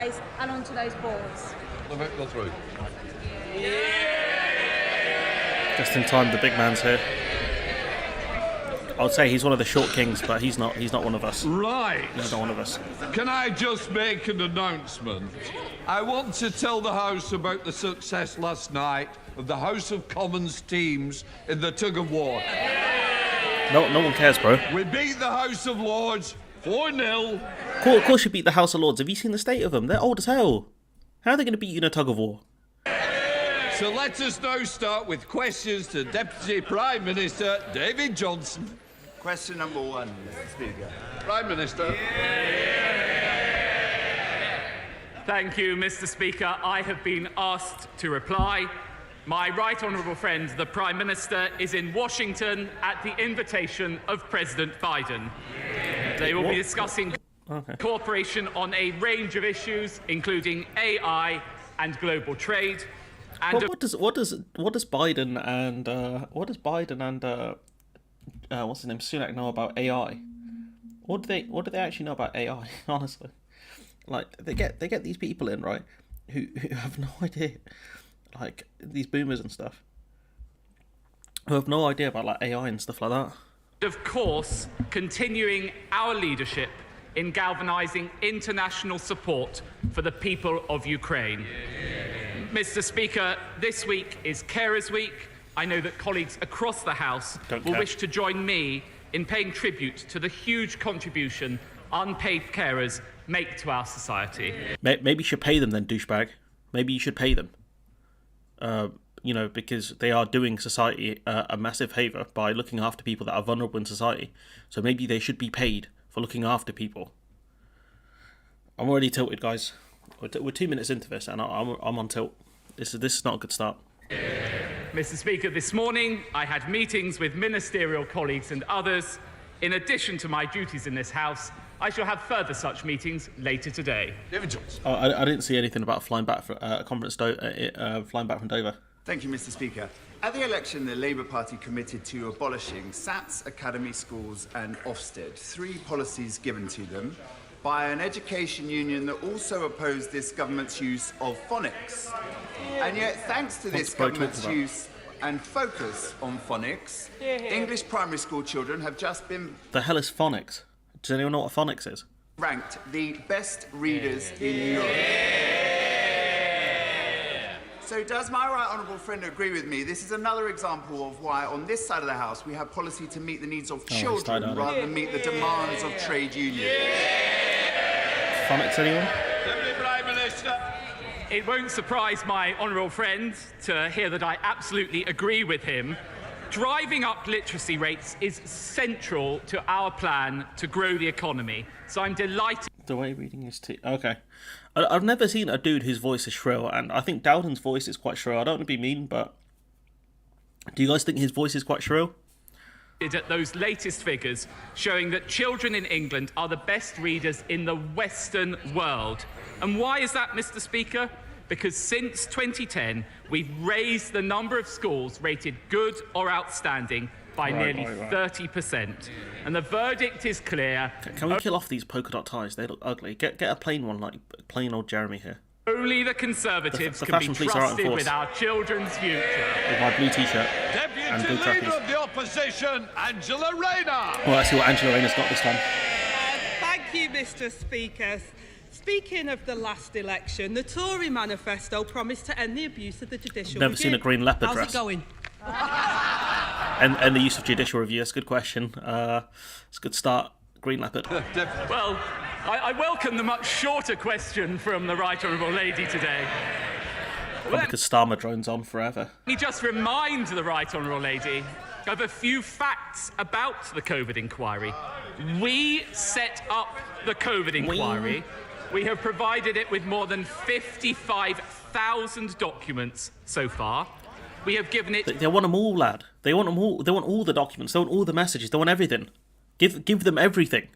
and onto those boards. The vote go through. Just in time, the big man's here. I would say he's one of the short kings, but he's not one of us. Right. He's not one of us. Can I just make an announcement? I want to tell the House about the success last night of the House of Commons teams in the tug of war. No one cares, bro. We beat the House of Lords 4-0. Of course you beat the House of Lords. Have you seen the state of them? They're old as hell. How are they going to beat you in a tug of war? So let us now start with questions to Deputy Prime Minister David Johnson. Question number 1, Mr. Speaker. Prime Minister. Thank you, Mr. Speaker. I have been asked to reply. My right honourable friend, the Prime Minister, is in Washington at the invitation of President Biden. They will be discussing cooperation on a range of issues, including AI and global trade. And what does Biden and what's his name, Sunak, know about AI? What do they actually know about AI? Honestly, like they get these people in, right, who have no idea, like these boomers and stuff, who have no idea about like AI and stuff like that. of course, continuing our leadership in galvanising international support for the people of Ukraine. Mr. Speaker, this week is Carers Week. I know that colleagues across the House will wish to join me in paying tribute to the huge contribution unpaid carers make to our society. Maybe you should pay them then, douchebag. Maybe you should pay them. Because they are doing society a massive favour by looking after people that are vulnerable in society. So maybe they should be paid for looking after people. I'm already tilted, guys. We're 2 minutes into this, and I'm on tilt. This is not a good start. Mr. Speaker, this morning I had meetings with ministerial colleagues and others. In addition to my duties in this House, I shall have further such meetings later today. David Johnson. I didn't see anything about flying back from flying back from Dover. Thank you, Mr. Speaker. At the election, the Labour Party committed to abolishing SATs, academy schools and Ofsted, 3 policies given to them by an education union that also opposed this government's use of phonics. And yet, thanks to this government's use and focus on phonics, English primary school children have just been... The hell is phonics? Does anyone know what phonics is? ...ranked the best readers in Europe. So does my right honourable friend agree with me? This is another example of why on this side of the House we have policy to meet the needs of children rather than meet the demands of trade unions. Phonics, anyone? Deputy Prime Minister. It won't surprise my honourable friend to hear that I absolutely agree with him. Driving up literacy rates is central to our plan to grow the economy. So I'm delighted... The way reading is... Okay. I've never seen a dude whose voice is shrill, and I think Dowden's voice is quite shrill. I don't want to be mean, but... Do you guys think his voice is quite shrill? ...at those latest figures showing that children in England are the best readers in the Western world. And why is that, Mr. Speaker? Because since 2010, we've raised the number of schools rated good or outstanding by nearly 30%. And the verdict is clear. Can we kill off these polka dot ties? They look ugly. Get a plain one, like plain old Jeremy here. Only the Conservatives the can be fashion police are out in trusted force. with our children's future. With my blue t-shirt and blue Deputy Leader trackies. of the Opposition, Angela Rayner. Well, let's see what Angela Rayner's got this time. Thank you, Mr. Speaker. Speaking of the last election, the Tory manifesto promised to end the abuse of the judicial Never review. seen a green leopard How's dress. it going? And the use of judicial review. That's a good question. It's a good start. Green leopard. Well, I welcome the much shorter question from the Right Honourable Lady today. Probably because Starmer drones on forever. Let me just remind the Right Honourable Lady of a few facts about the COVID inquiry. We set up the COVID inquiry. We have provided it with more than 55,000 documents so far. We have given it... They want them all, lad. They want them all. They want all the documents. They want all the messages. They want everything. Give them everything.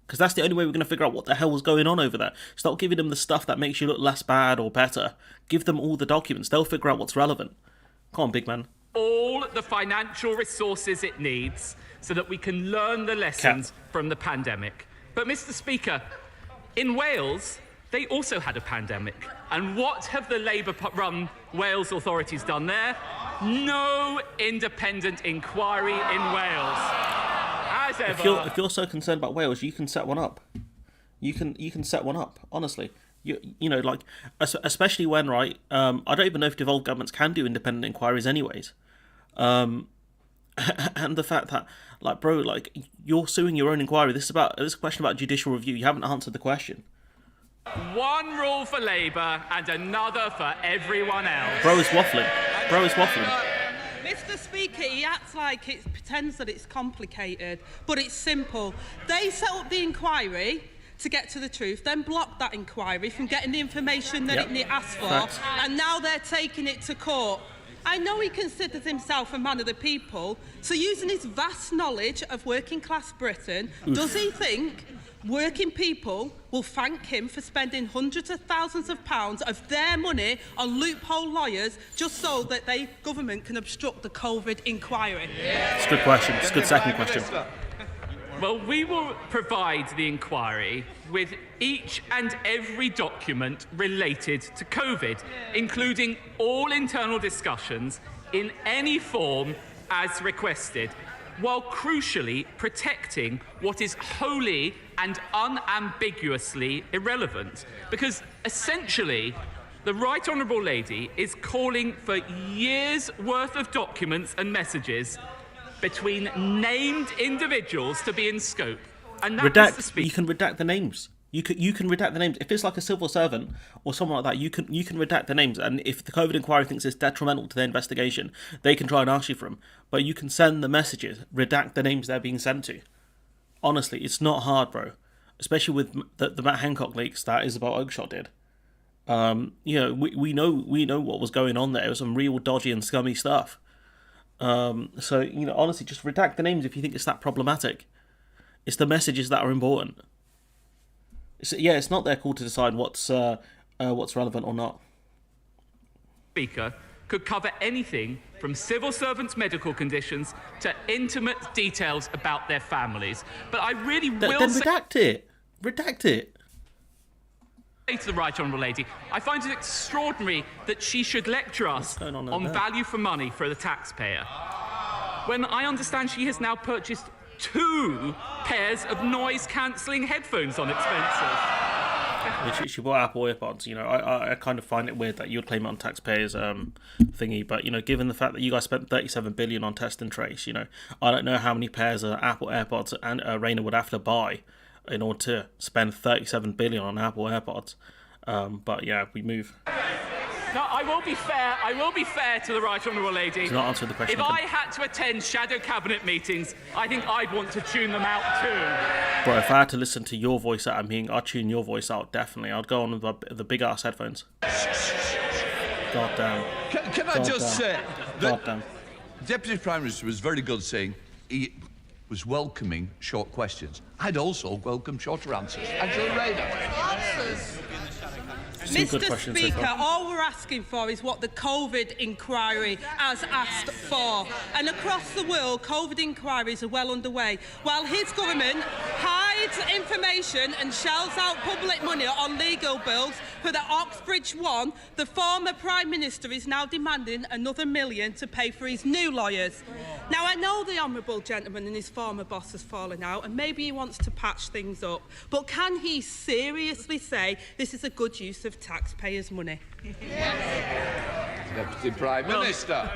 Because that's the only way we're going to figure out what the hell was going on over there. Stop giving them the stuff that makes you look less bad or better. Give them all the documents. They'll figure out what's relevant. Come on, big man. All the financial resources it needs so that we can learn the lessons from the pandemic. But, Mr. Speaker, in Wales, they also had a pandemic. And what have the Labour-run Wales authorities done there? No independent inquiry in Wales. As ever... If you're so concerned about Wales, you can set one up. You can set one up, honestly. You know, like, especially when, right, I don't even know if devolved governments can do independent inquiries anyways. And the fact that, like, bro, like, you're suing your own inquiry. This is a question about judicial review. You haven't answered the question. One rule for Labour and another for everyone else. Bro is waffling. Mr. Speaker, he acts like it pretends that it's complicated, but it's simple. They set up the inquiry to get to the truth, then blocked that inquiry from getting the information that it asked for, Facts. and now they're taking it to court. I know he considers himself a man of the people, so using his vast knowledge of working class Britain, does he think working people will thank him for spending hundreds of thousands of pounds of their money on loophole lawyers just so that the government can obstruct the COVID inquiry? It's a good question. It's a good second question. Well, we will provide the inquiry with each and every document related to COVID, including all internal discussions in any form as requested, while crucially protecting what is wholly and unambiguously irrelevant. Because essentially, the Right Honourable Lady is calling for years' worth of documents and messages between named individuals to be in scope. And that, Mr. Speaker, you can redact the names. You can redact the names. If it's like a civil servant or someone like that, you can redact the names. And if the COVID inquiry thinks it's detrimental to their investigation, they can try and ask you for them. But you can send the messages, redact the names they're being sent to. Honestly, it's not hard, bro. Especially with the Matt Hancock leaks that Isabel Oakeshott did. You know, we know what was going on there. It was some real dodgy and scummy stuff. So, you know, honestly, just redact the names if you think it's that problematic. It's the messages that are important. It's not their call to decide what's relevant or not. Speaker, could cover anything from civil servants' medical conditions to intimate details about their families. But I really will Then redact it. Redact it. Say to the Right Honourable Lady, I find it extraordinary that she should lecture us on value for money for the taxpayer, when I understand she has now purchased 2 pairs of noise-cancelling headphones on expenses. She bought Apple AirPods. You know, I kind of find it weird that you would claim it on taxpayers thingy, but you know, given the fact that you guys spent 37 billion on test and trace, you know, I don't know how many pairs of Apple AirPods and Raina would have to buy in order to spend 37 billion on Apple AirPods. But yeah, we move. No, I will be fair to the Right Honourable Lady. He's not answered the question. If I had to attend shadow cabinet meetings, I think I'd want to tune them out too. Bro, if I had to listen to your voice out, I'd tune your voice out, definitely. I'd go on with the big ass headphones. God damn. Can I just say God that damn. Deputy Prime Minister was very good saying he was welcoming short questions. I'd also welcome shorter answers. Angela Rayner. Mr. Speaker, all we're asking for is what the COVID inquiry has asked for. And across the world, COVID inquiries are well underway. While his government hides information and shells out public money on legal bills for the Oxbridge one, the former Prime Minister is now demanding another $1 million to pay for his new lawyers. Now, I know the honourable gentleman and his former boss has fallen out, and maybe he wants to patch things up, but can he seriously say this is a good use of taxpayers' money? Deputy Prime Minister.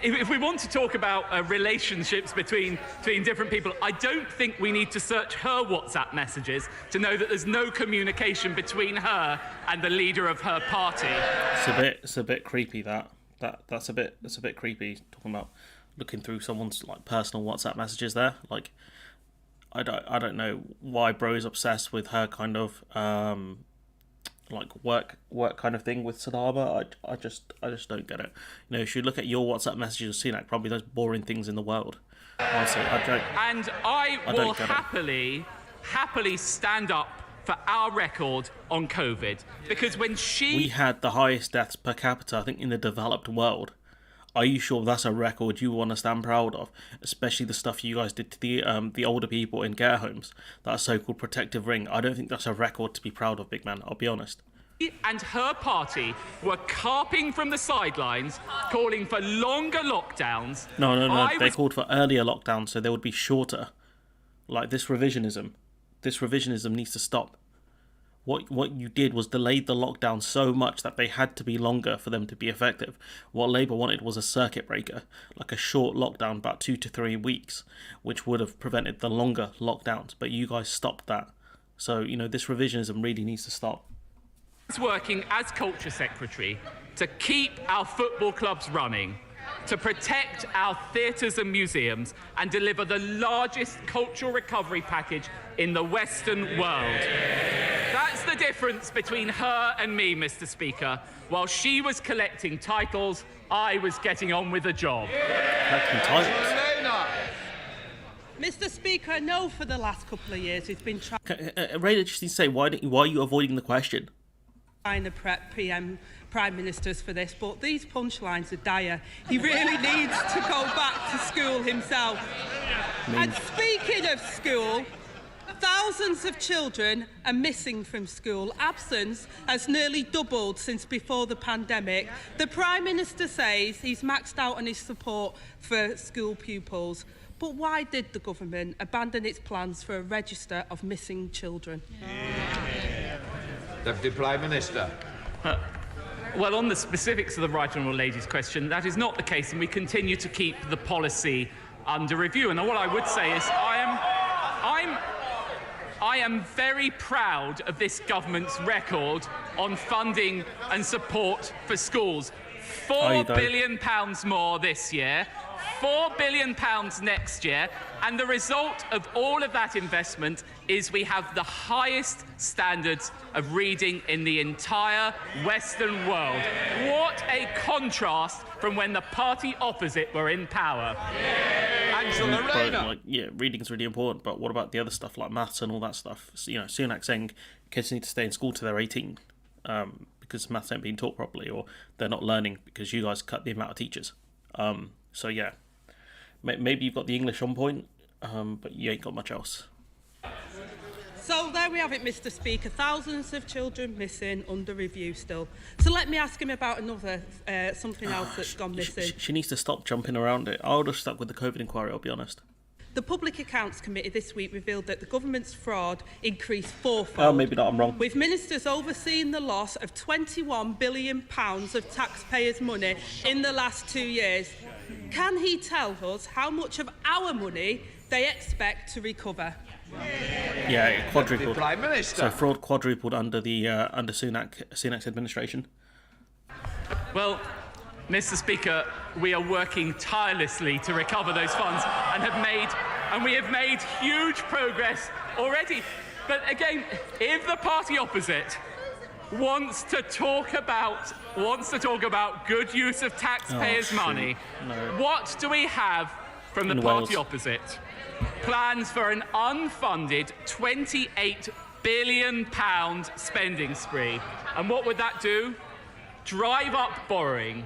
If we want to talk about relationships between different people, I don't think we need to search her WhatsApp messages to know that there's no communication between her and the leader of her party. It's a bit creepy. That's a bit creepy. Talking about looking through someone's like personal WhatsApp messages there. Like, I don't know why bro is obsessed with her kind of like work kind of thing with Sadaba. I just don't get it. You know, if you look at your WhatsApp messages, Sunak, probably those boring things in the world. Honestly, I don't. And I will happily stand up for our record on COVID, because when we had the highest deaths per capita, I think, in the developed world. Are you sure that's a record you want to stand proud of? Especially the stuff you guys did to the older people in care homes, that so-called protective ring. I don't think that's a record to be proud of, big man. I'll be honest. And her party were carping from the sidelines, calling for longer lockdowns. No. They called for earlier lockdowns so they would be shorter. Like this revisionism. This revisionism needs to stop. What you did was delayed the lockdown so much that they had to be longer for them to be effective. What Labour wanted was a circuit breaker, like a short lockdown, about 2 to 3 weeks, which would have prevented the longer lockdowns. But you guys stopped that. So, this revisionism really needs to stop. He's working as Culture Secretary to keep our football clubs running, to protect our theatres and museums, and deliver the largest cultural recovery package in the Western world. That's the difference between her and me, Mr. Speaker. While she was collecting titles, I was getting on with the job. Collecting titles? Mr. Speaker, I know for the last couple of years we've been trying Ray, just need to say, why are you avoiding the question? to prep Prime Ministers for this, but these punchlines are dire. He really needs to go back to school himself. And speaking of school, thousands of children are missing from school. Absence has nearly doubled since before the pandemic. The Prime Minister says he's maxed out on his support for school pupils. But why did the government abandon its plans for a register of missing children? Deputy Prime Minister. Well, on the specifics of the Right Honourable Lady's question, that is not the case, and we continue to keep the policy under review. And what I would say is I am very proud of this government's record on funding and support for schools. £4 billion more this year, £4 billion next year, and the result of all of that investment is we have the highest standards of reading in the entire Western world. What a contrast from when the party opposite were in power. Reading's really important, but what about the other stuff like maths and all that stuff? Sunak saying kids need to stay in school till they're 18 because maths ain't being taught properly, or they're not learning because you guys cut the amount of teachers. Maybe you've got the English on point, but you ain't got much else. So there we have it, Mr. Speaker. Thousands of children missing, under review still. So let me ask him about another, something else that's gone missing. She needs to stop jumping around it. I would have stuck with the COVID inquiry, I'll be honest. The Public Accounts Committee this week revealed that the government's fraud increased fourfold. Oh, maybe not, I'm wrong. With ministers overseeing the loss of £21 billion of taxpayers' money in the last 2 years. Can he tell us how much of our money they expect to recover? Yeah, it quadrupled. Prime Minister. So fraud quadrupled under the under Sunak's administration. Well, Mr. Speaker, we are working tirelessly to recover those funds and we have made huge progress already. But again, if the party opposite wants to talk about good use of taxpayers' money, what do we have from the party opposite? Plans for an unfunded £28 billion spending spree. And what would that do? Drive up borrowing,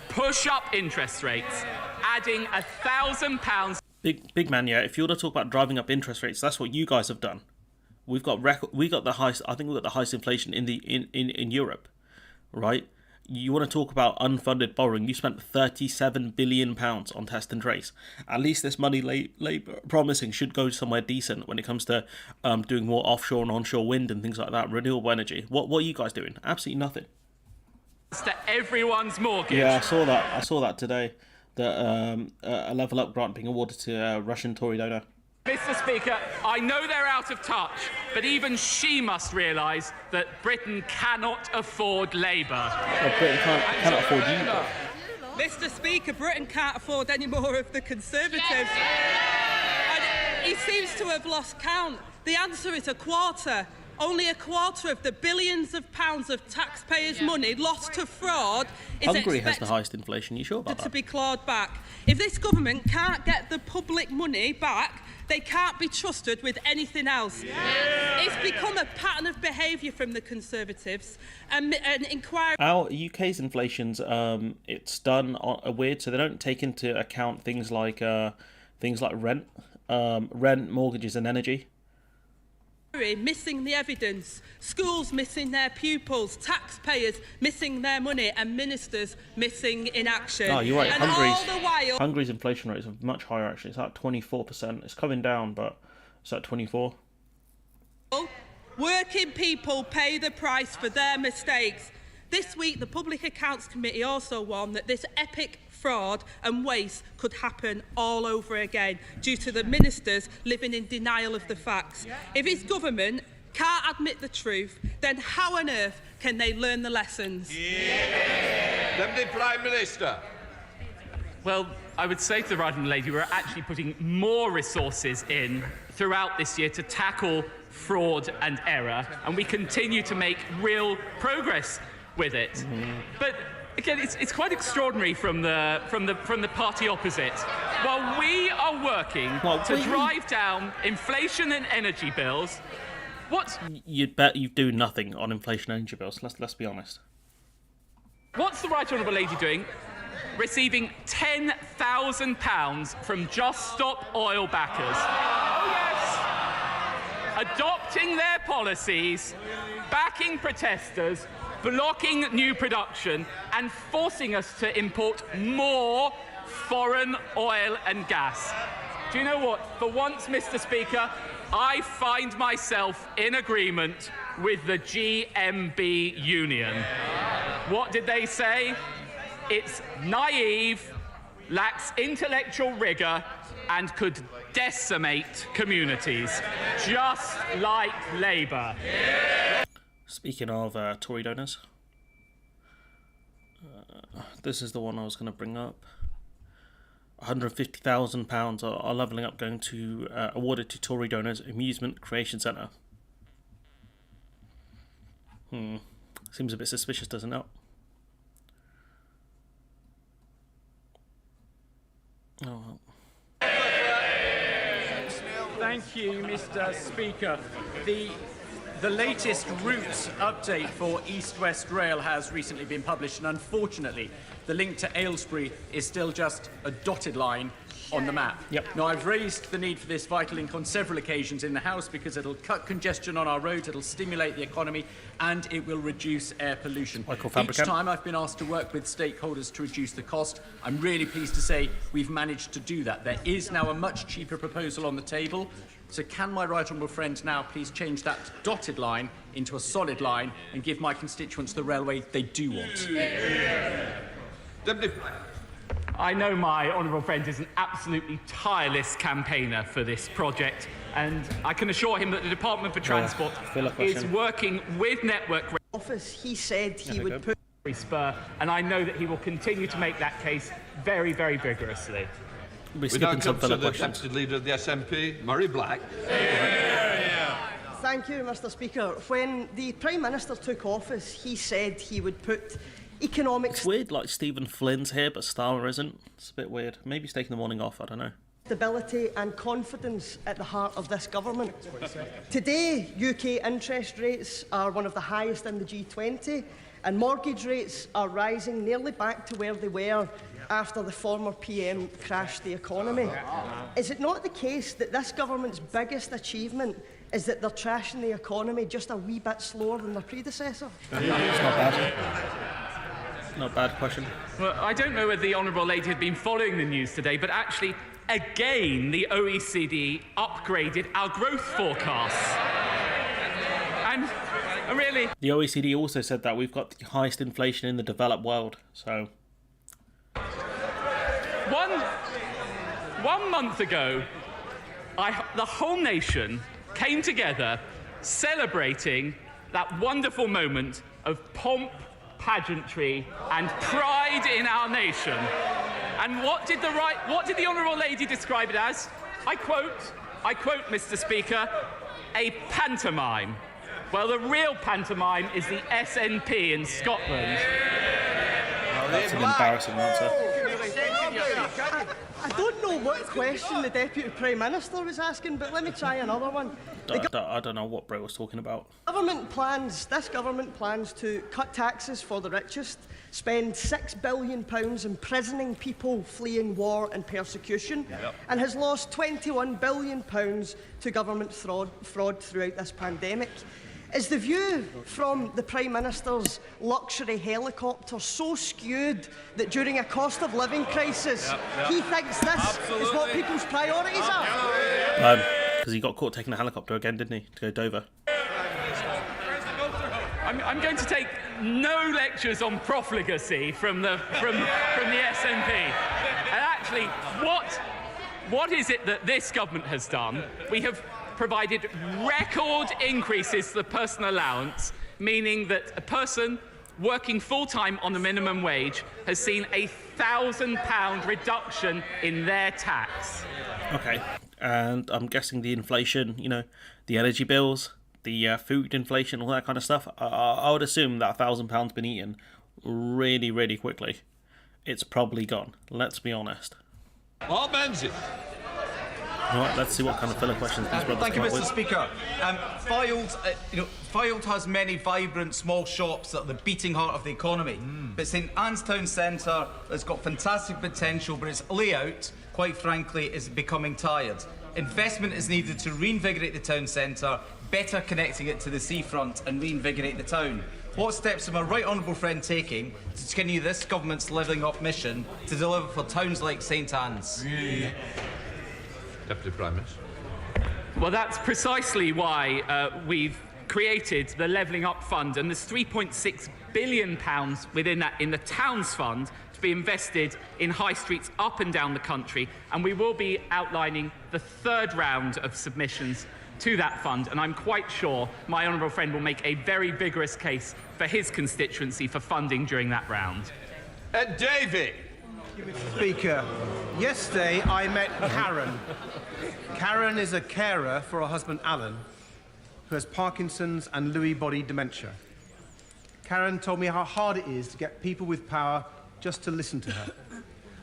push up interest rates, adding £1,000. Big man, yeah. If you were to talk about driving up interest rates, that's what you guys have done. We got the highest. I think we've got the highest inflation in Europe, right? You want to talk about unfunded borrowing? You spent £37 billion on test and trace. At least this money Labour promising should go somewhere decent when it comes to doing more offshore and onshore wind and things like that, renewable energy. What are you guys doing? Absolutely nothing. To everyone's mortgage. Yeah, I saw that today. That a level up grant being awarded to a Russian Tory donor. Mr. Speaker, I know they're out of touch, but even she must realise that Britain cannot afford Labour. Well, Britain cannot afford you. Mr. Speaker, Britain can't afford any more of the Conservatives. And he seems to have lost count. The answer is a quarter. only a quarter of the billions of pounds of taxpayers' money lost to fraud is Hungary has the expected highest inflation. You sure about to that? be clawed back. If this government can't get the public money back, they can't be trusted with anything else. It's become a pattern of behaviour from the Conservatives. An inquiry... Our UK's inflation's it's done weird, so they don't take into account things like rent, mortgages, and energy. Missing the evidence, schools missing their pupils, taxpayers missing their money, and ministers missing in action. Oh, you're right. And all the while, Hungary's inflation rate is much higher, actually. It's at 24%. It's coming down, but it's at 24%. working people pay the price for their mistakes. This week, the Public Accounts Committee also warned that this epic fraud and waste could happen all over again due to the ministers living in denial of the facts. If his government can't admit the truth, then how on earth can they learn the lessons? Deputy Prime Minister. Well, I would say to the right honourable lady, we're actually putting more resources in throughout this year to tackle fraud and error, and we continue to make real progress with it. But again, it's quite extraordinary from the party opposite. While we are working to drive down inflation and energy bills, you'd bet you do nothing on inflation and energy bills. Let's be honest. What's the right honourable lady doing? Receiving £10,000 from Just Stop Oil backers. Oh yes, adopting their policies, backing protesters, blocking new production, and forcing us to import more foreign oil and gas. Do you know what? For once, Mr. Speaker, I find myself in agreement with the GMB union. What did they say? It's naive, lacks intellectual rigour, and could decimate communities, just like Labour. Speaking of Tory donors, this is the one I was going to bring up. £150,000 are levelling up going to awarded to Tory donors Amusement Creation Centre. Seems a bit suspicious, doesn't it? Oh well. Thank you, Mr. Speaker. The latest route update for East West Rail has recently been published, and unfortunately, the link to Aylesbury is still just a dotted line on the map. Yep. Now, I've raised the need for this vital link on several occasions in the House because it'll cut congestion on our roads, it'll stimulate the economy, and it will reduce air pollution. Each time I've been asked to work with stakeholders to reduce the cost. I'm really pleased to say we've managed to do that. There is now a much cheaper proposal on the table. So can my right honourable friend now please change that dotted line into a solid line and give my constituents the railway they do want? Deputy. I know my honourable friend is an absolutely tireless campaigner for this project, and I can assure him that the Department for Transport is working with Network Office. He said he would put Spur, and I know that he will continue to make that case very, very vigorously. We now come to the Deputy Leader of the SNP, Murray Black. Thank you, Mr. Speaker. When the Prime Minister took office, he said he would put economics... It's weird, like Stephen Flynn's here, but Starmer isn't. It's a bit weird. Maybe he's taking the morning off, I don't know. Stability and confidence at the heart of this government. Today, UK interest rates are one of the highest in the G20, and mortgage rates are rising nearly back to where they were after the former PM crashed the economy. Is it not the case that this government's biggest achievement is that they're trashing the economy just a wee bit slower than their predecessor? It's not bad. Not a bad question. Well, I don't know whether the honourable lady had been following the news today, but actually, again, the OECD upgraded our growth forecasts. And really... The OECD also said that we've got the highest inflation in the developed world, so... One month ago, the whole nation came together celebrating that wonderful moment of pomp, pageantry, and pride in our nation. And what did the honourable lady describe it as? I quote, Mr. Speaker, a pantomime. Well, the real pantomime is the SNP in Scotland. That's an embarrassing answer. I don't know what question the Deputy Prime Minister was asking, but let me try another one. I don't know what Brett was talking about. This government plans to cut taxes for the richest, spend £6 billion imprisoning people fleeing war and persecution, and has lost £21 billion to government fraud throughout this pandemic. Is the view from the Prime Minister's luxury helicopter so skewed that during a cost of living crisis he thinks this is what people's priorities are? Because he got caught taking a helicopter again, didn't he, to go Dover? I'm going to take no lectures on profligacy from the SNP. And actually, what is it that this government has done? We have provided record increases to the personal allowance, meaning that a person working full-time on the minimum wage has seen a £1,000 reduction in their tax. Okay, and I'm guessing the inflation, the energy bills, the food inflation, all that kind of stuff, I would assume that £1,000 been eaten really, really quickly. It's probably gone, let's be honest. What means it? All right, let's see what kind of filler questions these brothers Thank you, come up Mr. with. Speaker. Fylde has many vibrant small shops that are the beating heart of the economy. But St Anne's Town Centre has got fantastic potential, but its layout, quite frankly, is becoming tired. Investment is needed to reinvigorate the town centre, better connecting it to the seafront and reinvigorate the town. What steps are my right honourable friend taking to continue this government's Living Up mission to deliver for towns like St Anne's? Deputy Prime Minister. Well, that's precisely why we've created the Levelling Up Fund, and there's £3.6 billion within that in the Towns Fund to be invested in high streets up and down the country, and we will be outlining the third round of submissions to that fund, and I'm quite sure my honourable friend will make a very vigorous case for his constituency for funding during that round. David. Speaker, yesterday I met Karen. Karen is a carer for her husband Alan, who has Parkinson's and Lewy body dementia. Karen told me how hard it is to get people with power just to listen to her.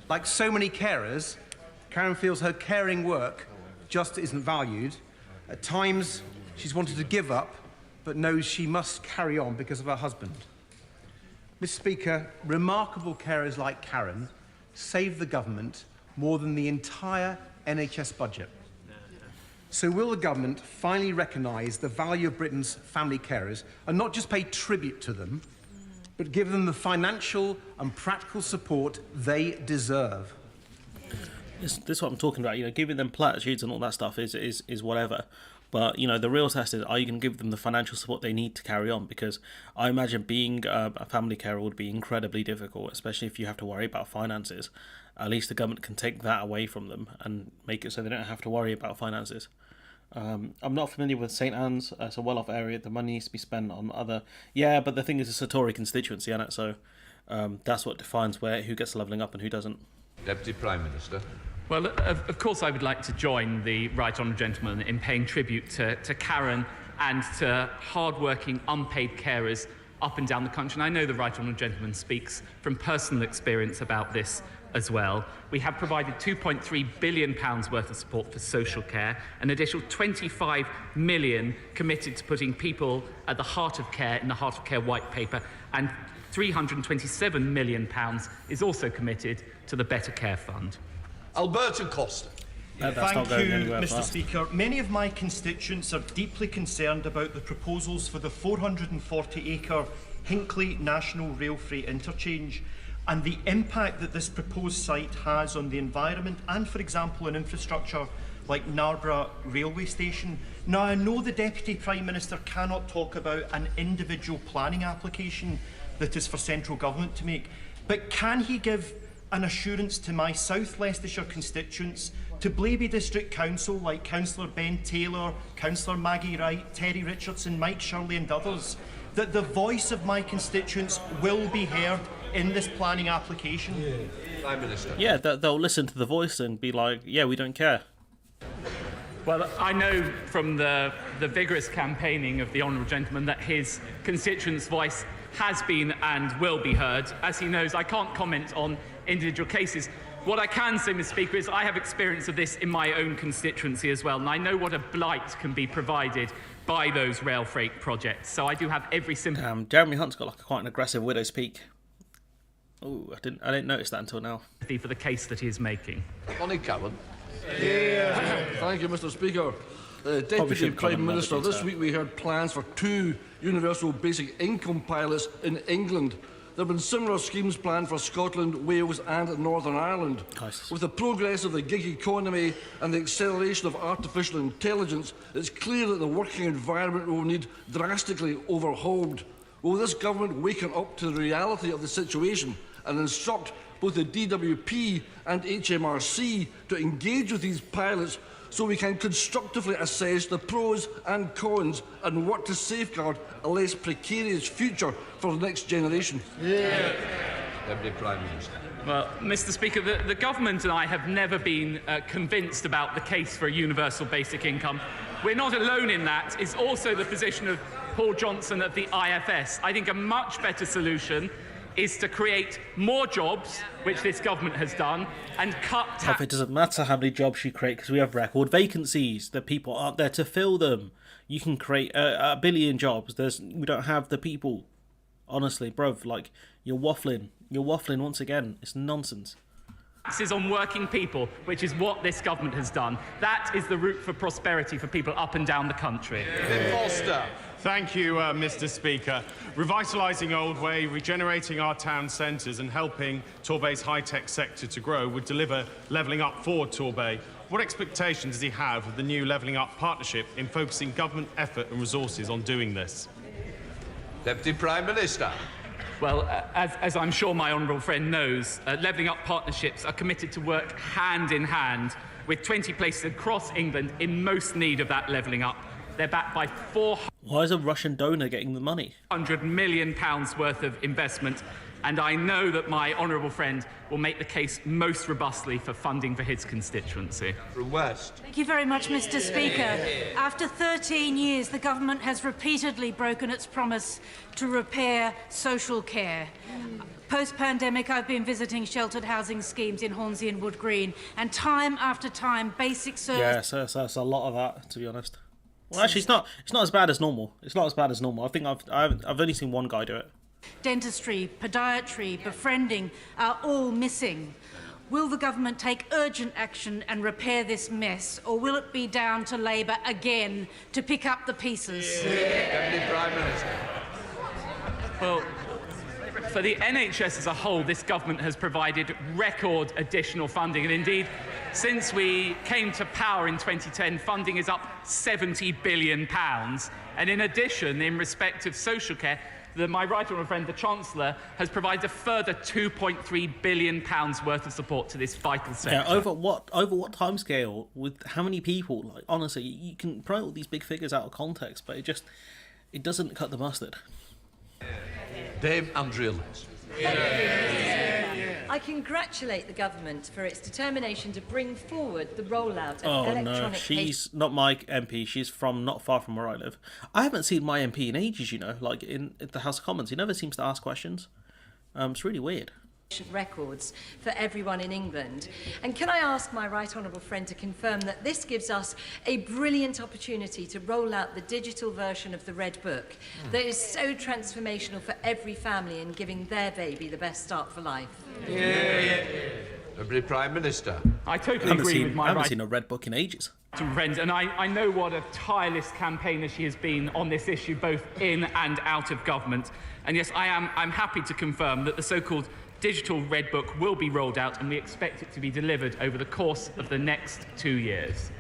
Like so many carers, Karen feels her caring work just isn't valued. At times, she's wanted to give up, but knows she must carry on because of her husband. Mr. Speaker, remarkable carers like Karen save the government more than the entire NHS budget. So will the government finally recognise the value of Britain's family carers and not just pay tribute to them, but give them the financial and practical support they deserve? This is what I'm talking about. Giving them platitudes and all that stuff is whatever. But, the real test is, are you going to give them the financial support they need to carry on? Because I imagine being a family carer would be incredibly difficult, especially if you have to worry about finances. At least the government can take that away from them and make it so they don't have to worry about finances. I'm not familiar with St Anne's. It's a well-off area. The money needs to be spent on other... Yeah, but the thing is, it's a Tory constituency, isn't it? So that's what defines who gets levelling up and who doesn't. Deputy Prime Minister. Well, of course I would like to join the Right Honourable Gentleman in paying tribute to Karen and to hard-working, unpaid carers up and down the country. And I know the Right Honourable Gentleman speaks from personal experience about this as well. We have provided £2.3 billion worth of support for social care, an additional £25 million committed to putting people at the heart of care in the Heart of Care White Paper, and £327 million is also committed to the Better Care Fund. Alberto Costa. That's Thank not going you, anywhere Mr. fast. Speaker. Many of my constituents are deeply concerned about the proposals for the 440-acre Hinckley National Rail Freight Interchange and the impact that this proposed site has on the environment and, for example, on infrastructure like Narborough Railway Station. Now, I know the Deputy Prime Minister cannot talk about an individual planning application that is for central government to make, but can he give an assurance to my South Leicestershire constituents, to Blaby District Council like Councillor Ben Taylor, Councillor Maggie Wright, Terry Richardson, Mike Shirley and others, that the voice of my constituents will be heard in this planning application? Prime Minister. Yeah, they'll listen to the voice and be like, yeah, we don't care. Well, I know from the vigorous campaigning of the honourable gentleman that his constituents' voice has been and will be heard. As he knows, I can't comment on individual cases. What I can say, Mr. Speaker, is I have experience of this in my own constituency as well, and I know what a blight can be provided by those rail freight projects. So I do have every sympathy. Jeremy Hunt's got like quite an aggressive widow's peak. Oh, I didn't notice that until now. For the case that he is making. Morning, Cameron. Thank you, Mr. Speaker. Deputy Prime Minister, this week we heard plans for 2 universal basic income pilots in England. There have been similar schemes planned for Scotland, Wales and Northern Ireland. Nice. With the progress of the gig economy and the acceleration of artificial intelligence, it's clear that the working environment will need drastically overhauled. Will this government waken up to the reality of the situation and instruct both the DWP and HMRC to engage with these pilots so we can constructively assess the pros and cons and work to safeguard a less precarious future for the next generation? Deputy Prime Minister. Well, Mr. Speaker, the government and I have never been convinced about the case for a universal basic income. We're not alone in that. It's also the position of Paul Johnson at the IFS. I think a much better solution is to create more jobs, which this government has done, and cut tax. It doesn't matter how many jobs you create because we have record vacancies. The people aren't there to fill them. You can create a billion jobs. We don't have the people. Honestly, bruv, like, you're waffling. You're waffling once again. It's nonsense. Taxes on working people, which is what this government has done. That is the route for prosperity for people up and down the country. Foster. Thank you, Mr. Speaker. Revitalising Old Way, regenerating our town centres and helping Torbay's high-tech sector to grow would deliver levelling up for Torbay. What expectations does he have of the new Levelling Up partnership in focusing government effort and resources on doing this? Deputy Prime Minister. Well, as I'm sure my honourable friend knows, Levelling Up partnerships are committed to work hand in hand with 20 places across England in most need of that levelling up. They're backed by Why is a Russian donor getting the money? £400 million worth of investment, and I know that my honourable friend will make the case most robustly for funding for his constituency. From West. Thank you very much, Mr. Speaker. After 13 years, the government has repeatedly broken its promise to repair social care. Post-pandemic, I've been visiting sheltered housing schemes in Hornsey and Wood Green, and time after time, basic service... Yeah, so that's a lot of that, to be honest. Well, actually, it's not as bad as normal. It's not as bad as normal. I think I've only seen one guy do it. Dentistry, podiatry, befriending are all missing. Will the government take urgent action and repair this mess, or will it be down to Labour again to pick up the pieces? Deputy Prime Minister. Well, for the NHS as a whole, this government has provided record additional funding, and indeed, since we came to power in 2010, funding is up £70 billion. And in addition, in respect of social care, my right honourable friend, the Chancellor, has provided a further £2.3 billion worth of support to this vital sector. Yeah, over what timescale, with how many people? Like, honestly, you can throw all these big figures out of context, but it doesn't cut the mustard. Dame Andrea Liz. I congratulate the government for its determination to bring forward the rollout of Oh electronic... no, she's not my MP. She's from not far from where I live. I haven't seen my MP in ages, you know, like in the House of Commons. He never seems to ask questions. It's really weird. records for everyone in England. And can I ask my right honourable friend to confirm that this gives us a brilliant opportunity to roll out the digital version of the Red Book that is so transformational for every family in giving their baby the best start for life? Deputy Prime Minister. I totally agree with my I haven't seen a Red Book in ages. Friend, and I know what a tireless campaigner she has been on this issue, both in and out of government. And yes, I'm happy to confirm that the so-called digital Red Book will be rolled out, and we expect it to be delivered over the course of the next 2 years.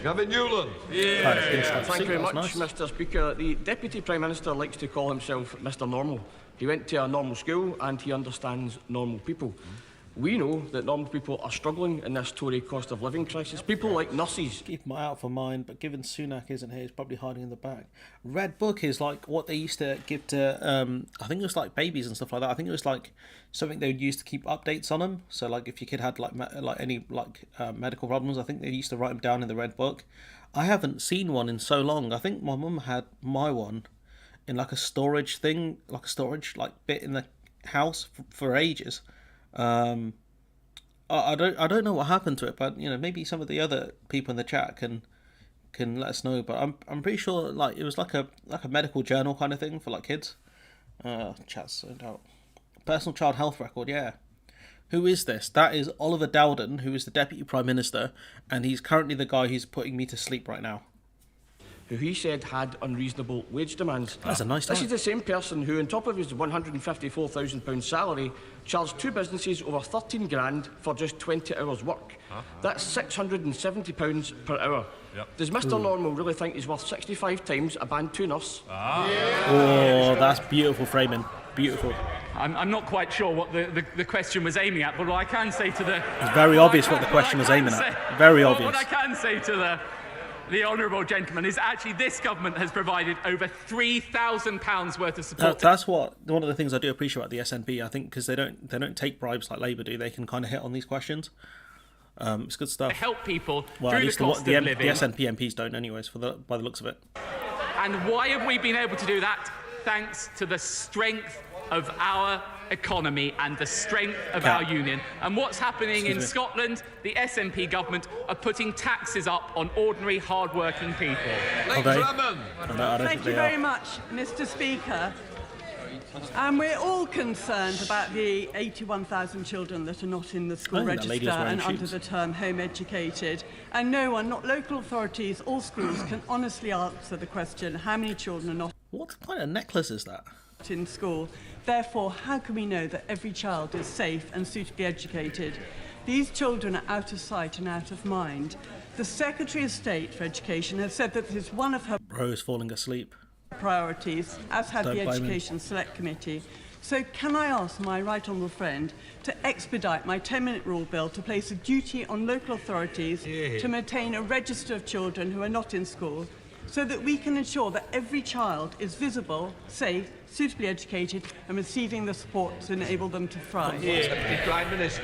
Gavin Newland. Thank you very much, Mr. Speaker. The Deputy Prime Minister likes to call himself Mr. Normal. He went to a normal school and he understands normal people. We know that normal people are struggling in this Tory cost of living crisis. People like nurses. Keep my out for mine, but given Sunak isn't here, he's probably hiding in the back. Red Book is like what they used to give to, I think it was like babies and stuff like that. I think it was like something they would use to keep updates on them. So like if your kid had like any medical problems, I think they used to write them down in the Red Book. I haven't seen one in so long. I think my mum had my one in like a storage thing, like a storage bit in the house for ages. I don't know what happened to it, but you know, maybe some of the other people in the chat can let us know. But I'm pretty sure like it was like a medical journal kind of thing for like kids. Chat's zoned out. Personal child health record, yeah. Who is this? That is Oliver Dowden, who is the Deputy Prime Minister, and he's currently the guy who's putting me to sleep right now. Who he said had unreasonable wage demands. That's a nice time. This is the same person who, on top of his £154,000 salary, charged two businesses over 13 grand for just 20 hours work. That's £670 per hour. Yep. Does Mr. Normal really think he's worth 65 times a band 2 nurse? Oh, that's beautiful framing. Beautiful. I'm not quite sure what the question was aiming at, but what I can say to the... It's very obvious what the question was aiming at. Very obvious. What I can say to the honourable gentleman is actually this government has provided over £3,000 worth of support. That's one of the things I do appreciate about the SNP. I think because they don't take bribes like Labour do. They can kind of hit on these questions. It's good stuff. To help people well, through at least the cost of living. The SNP MPs don't, anyways, by the looks of it. And why have we been able to do that? Thanks to the strength of our economy and the strength of our union. And what's happening in Scotland, the SNP government are putting taxes up on ordinary, hard-working people. Thank you very much, Mr. Speaker. And we're all concerned about the 81,000 children that are not in the school register and under the term home educated. And no one, not local authorities or schools, can honestly answer the question, how many children are not... What kind of necklace is that? ...in school? Therefore, how can we know that every child is safe and suitably educated? These children are out of sight and out of mind. The Secretary of State for Education has said that this is one of her... Rose falling asleep. ...priorities, as had the Education Select Committee. So can I ask my right honourable friend to expedite my 10-minute rule bill to place a duty on local authorities to maintain a register of children who are not in school, so that we can ensure that every child is visible, safe, suitably educated and receiving the support to enable them to thrive. Prime Minister.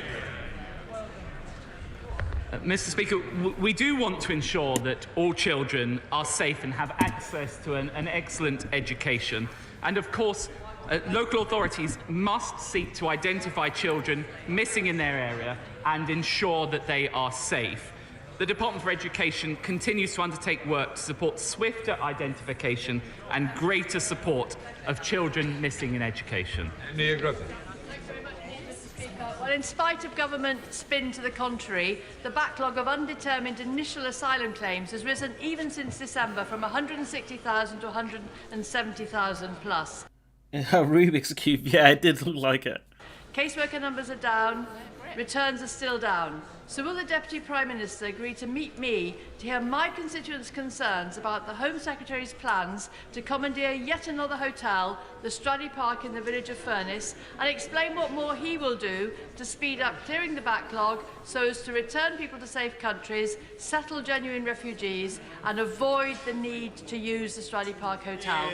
Mr. Speaker, we do want to ensure that all children are safe and have access to an excellent education. And of course, local authorities must seek to identify children missing in their area and ensure that they are safe. The Department for Education continues to undertake work to support swifter identification and greater support of children missing in education. Neil Griffin. Well, in spite of government spin to the contrary, the backlog of undetermined initial asylum claims has risen even since December from 160,000 to 170,000 plus. Rubik's Cube, yeah, it did look like it. Caseworker numbers are down, returns are still down. So will the Deputy Prime Minister agree to meet me to hear my constituents' concerns about the Home Secretary's plans to commandeer yet another hotel, the Stradley Park in the village of Furness, and explain what more he will do to speed up clearing the backlog so as to return people to safe countries, settle genuine refugees, and avoid the need to use the Stradley Park Hotel?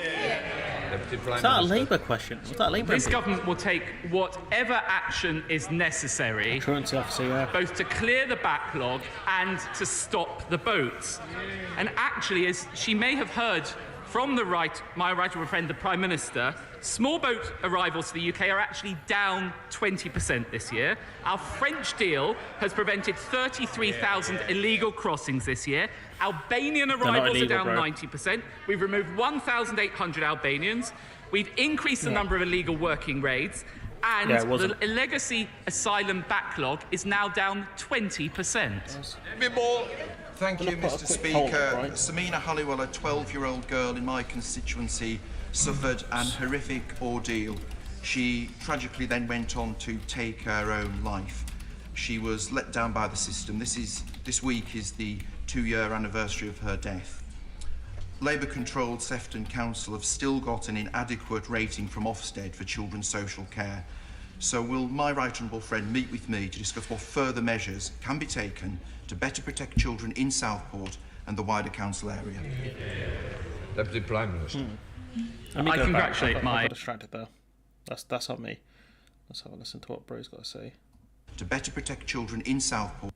Is that a Labour question? Was that a Labour? This government will take whatever action is necessary, Truancy officer, yeah, both to clear the backlog and to stop the boats. And actually, as she may have heard from my right honourable friend, the Prime Minister, small boat arrivals to the UK are actually down 20% this year. Our French deal has prevented 33,000 illegal crossings this year. Albanian arrivals are down 90%. We've removed 1,800 Albanians. We've increased the number of illegal working raids. And the legacy asylum backlog is now down 20%. Thank you, Mr. Speaker. Samina Halliwell, a 12-year-old girl in my constituency, suffered an horrific ordeal. She tragically then went on to take her own life. She was let down by the system. This week is the 2-year anniversary of her death. Labour-controlled Sefton Council have still got an inadequate rating from Ofsted for children's social care. So will my right honourable friend meet with me to discuss what further measures can be taken to better protect children in Southport and the wider council area? Deputy Prime Minister. I congratulate I got distracted there. That's on me. Let's have a listen to what Bro's got to say. To better protect children in Southport,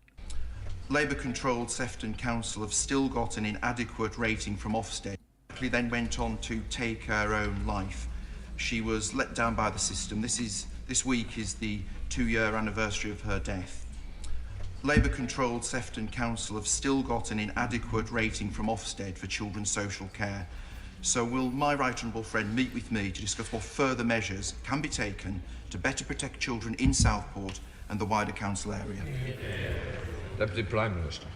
Labour-controlled Sefton Council have still got an inadequate rating from Ofsted. She then went on to take her own life. She was let down by the system. This week is the 2-year anniversary of her death. Labour-controlled Sefton Council have still got an inadequate rating from Ofsted for children's social care. So will my right honourable friend meet with me to discuss what further measures can be taken to better protect children in Southport and the wider council area? Deputy Prime Minister.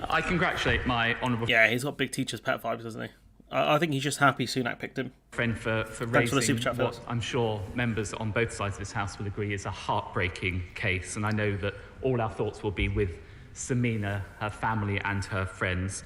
I congratulate my honourable... Yeah, he's got big teacher's pet vibes, doesn't he? I think he's just happy Sunak picked him. Friend for raising what I'm sure members on both sides of this House will agree is a heartbreaking case, and I know that all our thoughts will be with Samina, her family and her friends.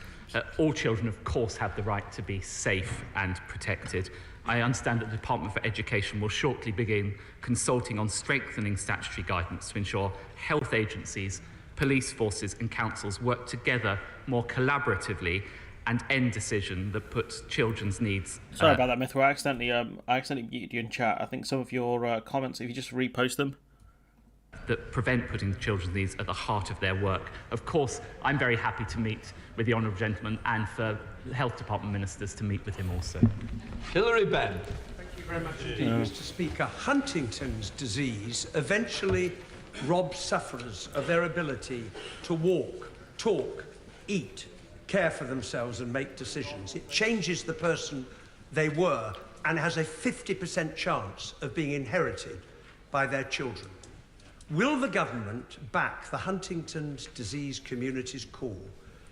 All children, of course, have the right to be safe and protected. I understand that the Department for Education will shortly begin consulting on strengthening statutory guidance to ensure health agencies, police forces and councils work together more collaboratively and end decision that puts children's needs... Sorry about that, Mithra. I accidentally muted you in chat. I think some of your comments, if you just repost them... that prevent putting children's needs at the heart of their work. Of course, I'm very happy to meet with the honourable gentleman and for the Health Department ministers to meet with him also. Hilary Benn. Thank you very much indeed, Mr. Speaker. Huntington's disease eventually robs sufferers of their ability to walk, talk, eat, care for themselves and make decisions. It changes the person they were and has a 50% chance of being inherited by their children. Will the government back the Huntington's disease community's call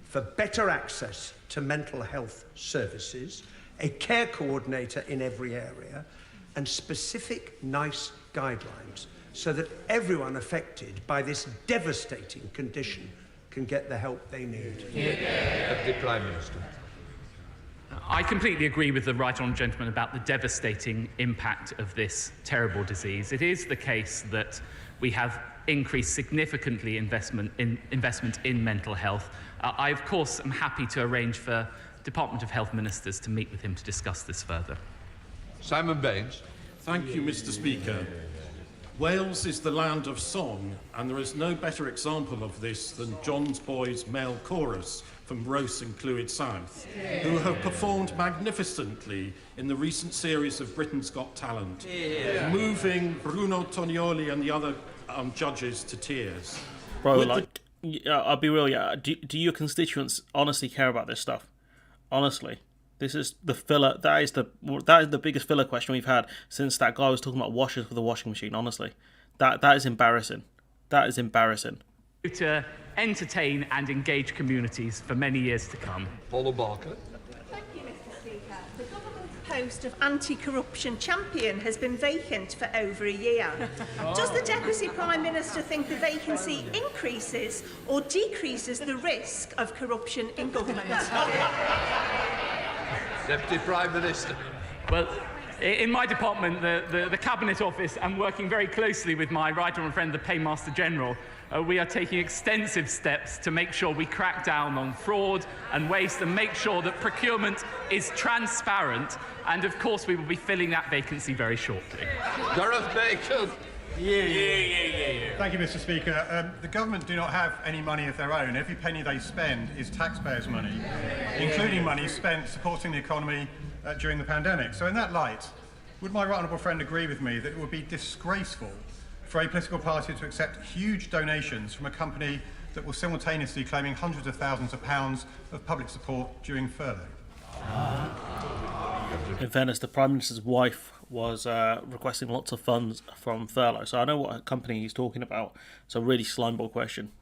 for better access to mental health services, a care coordinator in every area, and specific NICE guidelines so that everyone affected by this devastating condition can get the help they need? Deputy Prime Minister. I completely agree with the right honourable gentleman about the devastating impact of this terrible disease. It is the case that we have increased significantly investment in mental health. I, of course, am happy to arrange for Department of Health ministers to meet with him to discuss this further. Simon Baines. Thank you, Mr. Speaker. Wales is the land of song, and there is no better example of this than John's Boys Male Chorus from Rose and Clwyd South, who have performed magnificently in the recent series of Britain's Got Talent, moving Bruno Tonioli and the other judges to tears. Bro, I'll be real, yeah. Do your constituents honestly care about this stuff? Honestly. This is the filler. That is the biggest filler question we've had since that guy was talking about washers for the washing machine. Honestly, that is embarrassing. That is embarrassing. To entertain and engage communities for many years to come. Paula Barker. Thank you, Mr. Speaker. The government's post of anti-corruption champion has been vacant for over a year. Does the Deputy Prime Minister think the vacancy increases or decreases the risk of corruption in government? Deputy Prime Minister. Well, in my department, the Cabinet Office, I'm working very closely with my right honourable friend, the Paymaster General. We are taking extensive steps to make sure we crack down on fraud and waste and make sure that procurement is transparent. And, of course, we will be filling that vacancy very shortly. Gareth Bacon. Thank you, Mr. Speaker. The government do not have any money of their own. Every penny they spend is taxpayers' money, including money spent supporting the economy during the pandemic. So in that light, would my right honourable friend agree with me that it would be disgraceful for a political party to accept huge donations from a company that was simultaneously claiming hundreds of thousands of pounds of public support during furlough? In fairness, the Prime Minister's wife was requesting lots of funds from furlough, so I know what company he's talking about. It's a really slimeball question.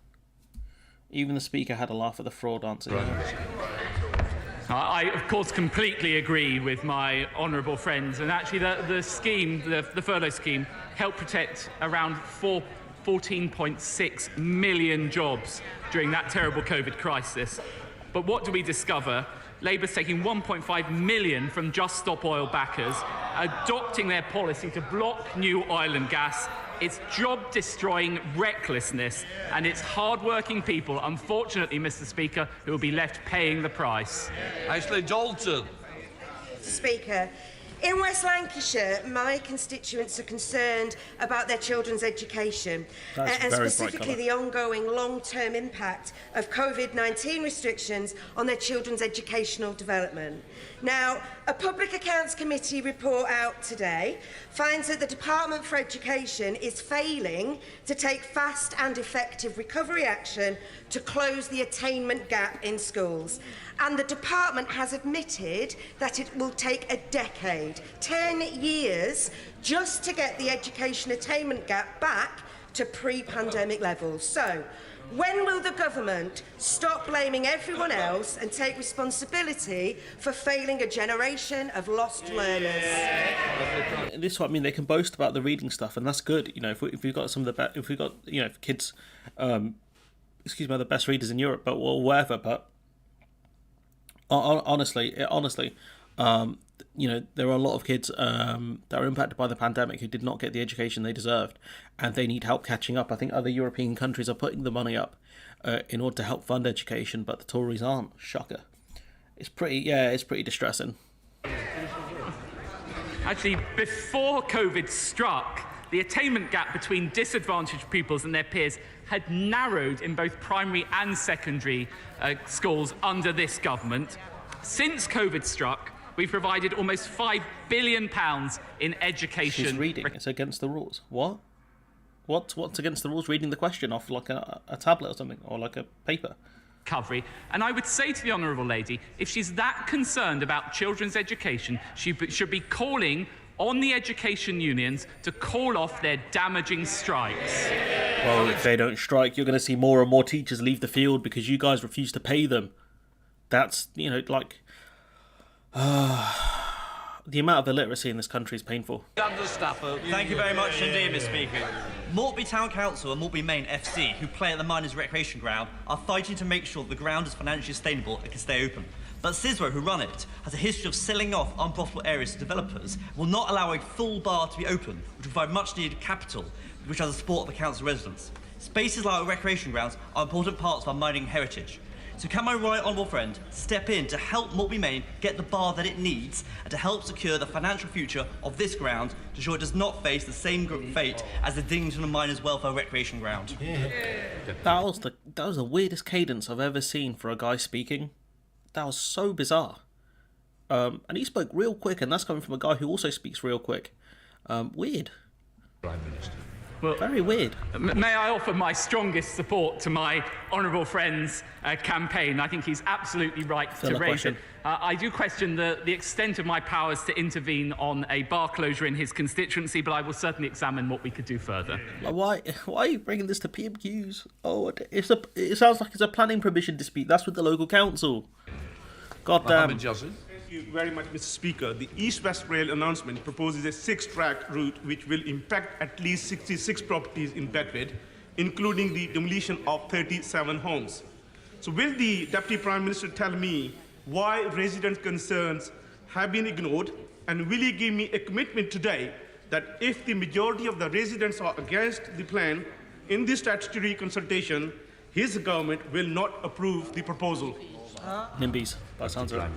Even the Speaker had a laugh at the fraud answer. I, of course, completely agree with my honourable friends, and actually the scheme, the furlough scheme, helped protect around 14.6 million jobs during that terrible COVID crisis. But what do we discover? Labour's taking 1.5 million from Just Stop Oil backers adopting their policy to block new oil and gas. It's job-destroying recklessness, and it's hard-working people, unfortunately, Mr. Speaker, who will be left paying the price. Ashley Dalton. Mr. Speaker, in West Lancashire, my constituents are concerned about their children's education and specifically the ongoing long-term impact of COVID-19 restrictions on their children's educational development. Now, a Public Accounts Committee report out today finds that the Department for Education is failing to take fast and effective recovery action to close the attainment gap in schools. And the department has admitted that it will take a decade, 10 years, just to get the education attainment gap back to pre-pandemic levels. So, when will the government stop blaming everyone else and take responsibility for failing a generation of lost learners? This is what I mean. They can boast about the reading stuff, and that's good. You know, if we've got some of the if we've got kids, the best readers in Europe, but whatever. But honestly, there are a lot of kids that are impacted by the pandemic who did not get the education they deserved, and they need help catching up. I think other European countries are putting the money up in order to help fund education, but the Tories aren't. Shocker. It's pretty distressing. Actually, before COVID struck, the attainment gap between disadvantaged pupils and their peers had narrowed in both primary and secondary schools under this government. Since COVID struck, we've provided almost £5 billion in education. She's reading. It's against the rules. What? What's against the rules? Reading the question off like a tablet or something, or like a paper. Recovery. And I would say to the Honourable Lady, if she's that concerned about children's education, she should be calling on the education unions to call off their damaging strikes. Well, if they don't strike, you're going to see more and more teachers leave the field because you guys refuse to pay them. That's, the amount of illiteracy in this country is painful. Thank you very much indeed, Mr. Speaker. Maltby Town Council and Maltby Main FC, who play at the Miners' Recreation Ground, are fighting to make sure the ground is financially sustainable and can stay open. But CISRO, who run it, has a history of selling off unprofitable areas to developers, will not allow a full bar to be open, which will provide much-needed capital, which has the support of the council residents. Spaces like our recreation grounds are important parts of our mining heritage. So can my right honourable friend step in to help Maltby Main get the bar that it needs and to help secure the financial future of this ground to ensure it does not face the same fate as the Dingleton Miners' Welfare Recreation Ground? Yeah. That was the weirdest cadence I've ever seen for a guy speaking. That was so bizarre. And he spoke real quick, and that's coming from a guy who also speaks real quick. Weird. Prime Minister. Well, very weird. May I offer my strongest support to my honourable friend's campaign? I think he's absolutely right to raise it. I do question the extent of my powers to intervene on a bar closure in his constituency, but I will certainly examine what we could do further. Why are you bringing this to PMQs? Oh, it sounds like it's a planning permission dispute. That's with the local council. God damn. Thank you very much, Mr. Speaker. The East-West Rail announcement proposes a 6-track route which will impact at least 66 properties in Bedford, including the demolition of 37 homes. So will the Deputy Prime Minister tell me why resident concerns have been ignored, and will he give me a commitment today that if the majority of the residents are against the plan in this statutory consultation, his government will not approve the proposal? NIMBYs, that sounds right.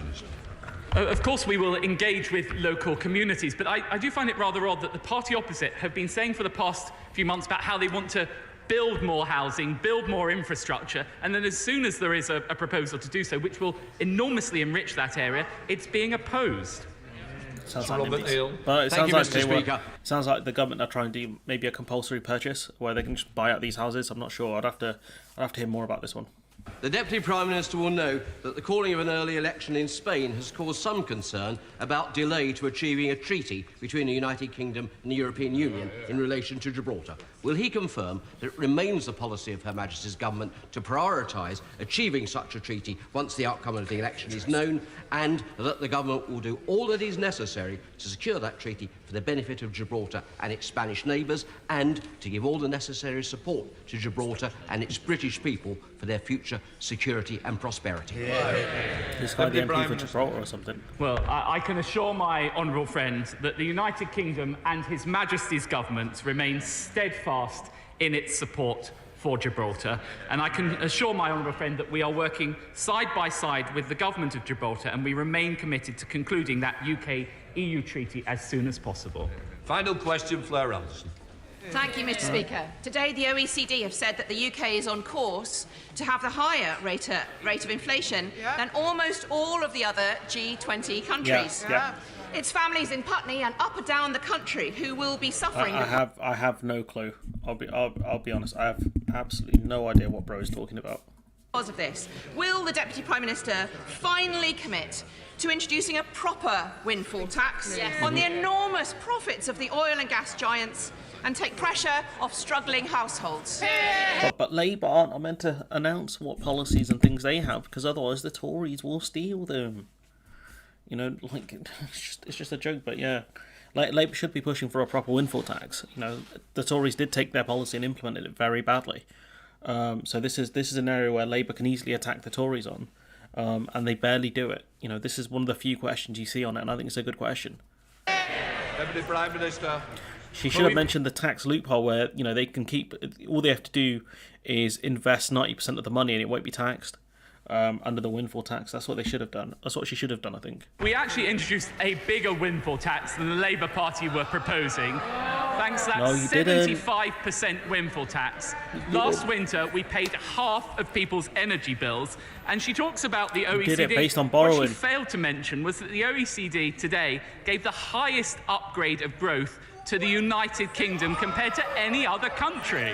Of course we will engage with local communities, but I do find it rather odd that the party opposite have been saying for the past few months about how they want to build more housing, build more infrastructure, and then as soon as there is a proposal to do so, which will enormously enrich that area, it's being opposed. Sounds like Robert Hill. But it Thank sounds you, like Mr. Speaker. Sounds like the government are trying to do maybe a compulsory purchase where they can just buy out these houses. I'm not sure. I'd have to hear more about this one. The Deputy Prime Minister will know that the calling of an early election in Spain has caused some concern about delay to achieving a treaty between the United Kingdom and the European Union in relation to Gibraltar. Will he confirm that it remains the policy of Her Majesty's government to prioritise achieving such a treaty once the outcome of the election is known, and that the government will do all that is necessary to secure that treaty for the benefit of Gibraltar and its Spanish neighbours, and to give all the necessary support to Gibraltar and its British people for their future security and prosperity. This guy the MP for Gibraltar or something. Well, I can assure my honourable friend that the United Kingdom and His Majesty's government remain steadfast in its support for Gibraltar, and I can assure my honourable friend that we are working side by side with the government of Gibraltar, and we remain committed to concluding that UK-EU treaty as soon as possible. Final question, Fleur Anderson. Thank you, Mr. Speaker. Today, the OECD have said that the UK is on course to have the higher rate of inflation than almost all of the other G20 countries. It's families in Putney and up and down the country who will be suffering. I have no clue. I'll be honest. I have absolutely no idea what bro is talking about. Because of this, will the Deputy Prime Minister finally commit to introducing a proper windfall tax on the enormous profits of the oil and gas giants and take pressure off struggling households? But Labour aren't meant to announce what policies and things they have, because otherwise the Tories will steal them. You know, like, it's just a joke, but yeah. Like, Labour should be pushing for a proper windfall tax. You know, the Tories did take their policy and implemented it very badly. So this is an area where Labour can easily attack the Tories on, and they barely do it. You know, this is one of the few questions you see on it, and I think it's a good question. Deputy Prime Minister. She should have mentioned the tax loophole where, you know, they can keep, all they have to do is invest 90% of the money and it won't be taxed. Under the windfall tax. That's what they should have done. That's what she should have done, I think. We actually introduced a bigger windfall tax than the Labour Party were proposing. Thanks to that 75% windfall tax. Last winter, we paid half of people's energy bills. And she talks about the OECD. Did it based on borrowing. What she failed to mention was that the OECD today gave the highest upgrade of growth to the United Kingdom compared to any other country.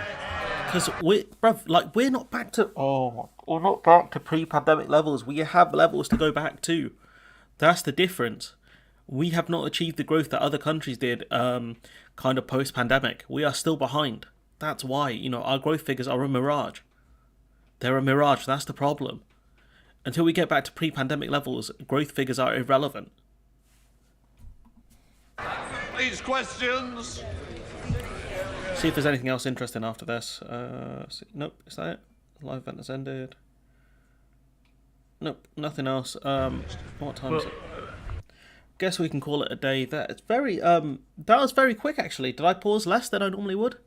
Because we're not back to we're not back to pre-pandemic levels. We have levels to go back to. That's the difference. We have not achieved the growth that other countries did, kind of post-pandemic. We are still behind. That's why, you know, our growth figures are a mirage. They're a mirage. That's the problem. Until we get back to pre-pandemic levels, growth figures are irrelevant. These questions. See if there's anything else interesting after this. Nope, is that it? Live event has ended. Nope, nothing else. What time is it? Guess we can call it a day. That was very quick actually. Did I pause less than I normally would?